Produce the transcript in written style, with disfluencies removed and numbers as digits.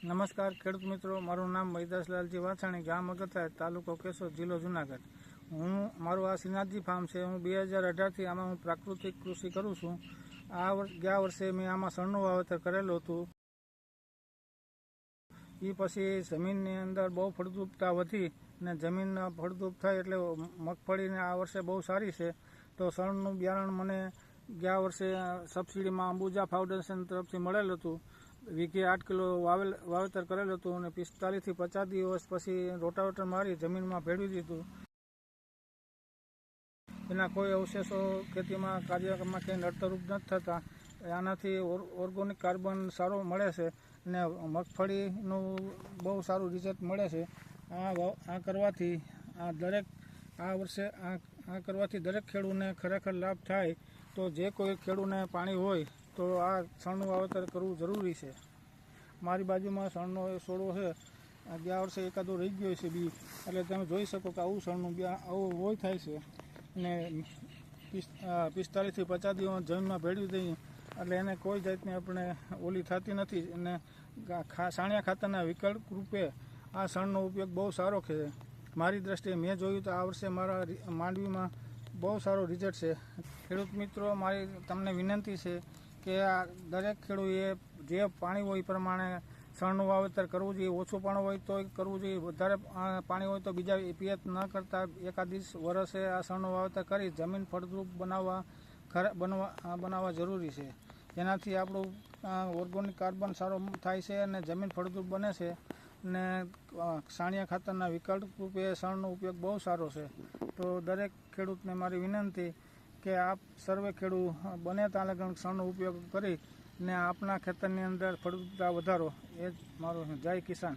નમસ્કાર ખેડૂત મિત્રો, મારું નામ મહિદાસલાલજી વાછાણી, ગામ અગથા, તાલુકો કેશોદ, જિલ્લો જુનાગઢ. મારું આ શ્રીનાથજી ફાર્મ છે. હું 2018થી આમાં હું પ્રાકૃતિક કૃષિ કરું છું. ગયા વર્ષે મેં આમાં શણનું વાવેતર કરેલું હતું. એ પછી જમીનની અંદર બહુ ફળદ્રુપતા વધી ને જમીન ફળદ્રુપ થાય એટલે મગફળીને આ વર્ષે બહુ સારી છે. તો શણનું બિયારણ મને ગયા વર્ષે સબસિડીમાં અંબુજા ફાઉન્ડેશન તરફથી મળેલું હતું. વીઘે 8 કિલો વાવેતર કરેલું હતું અને 45 થી 50 દિવસ પછી રોટાવેટર મારી જમીનમાં ભેળવી દીધું. એના કોઈ અવશેષો ખેતીમાં કાર્યમાં કંઈ નડતરરૂપ નથી થતા. આનાથી ઓર્ગોનિક કાર્બન સારો મળે છે અને મગફળીનું બહુ સારું રિઝલ્ટ મળે છે. આ કરવાથી દરેક ખેડૂતને ખરેખર લાભ થાય. તો જે કોઈ ખેડૂતને પાણી હોય તો આ શણનું વાવેતર કરવું જરૂરી છે. મારી બાજુમાં શણનો છોડો છે. ગયા વર્ષે એકાદો રહી ગયો છે બી, એટલે તમે જોઈ શકો કે આવું શણનું આવું હોય થાય છે. અને 45 થી 50 દિવસ જમીનમાં ભેળવી દઈએ એટલે એને કોઈ જાતની આપણે ઓલી થતી નથી. અને છાણિયા ખાતરના વિકલ્પ રૂપે આ શણનો ઉપયોગ બહુ સારો છે. મારી દ્રષ્ટિએ મેં જોયું તો આ વર્ષે મારા માંડવીમાં બહુ સારો રિઝલ્ટ છે. ખેડૂત મિત્રો, મારી તમને વિનંતી છે કે આ દરેક ખેડૂતે જે પાણી હોય એ પ્રમાણે શણનું વાવેતર કરવું જોઈએ. ઓછું પાણી હોય તો કરવું જોઈએ, વધારે પાણી હોય તો બીજા પિયત ન કરતાં એકાદ વર્ષે આ શણનું વાવેતર કરી જમીન ફળદ્રુપ બનાવવા જરૂરી છે. જેનાથી આપણું ઓર્ગોનિક કાર્બન સારો થાય છે અને જમીન ફળદ્રુપ બને છે. અને છાણિયા ખાતરના વિકલ્પ રૂપે શણનો ઉપયોગ બહુ સારો છે. તો દરેક ખેડૂતને મારી વિનંતી કે આપ સર્વે ખેડૂત બને ત્યાં લગન શણનો ઉપયોગ કરી ને આપના ખેતરની અંદર ફળદ્રુપતા વધારો. એ જ મારો જય કિસાન.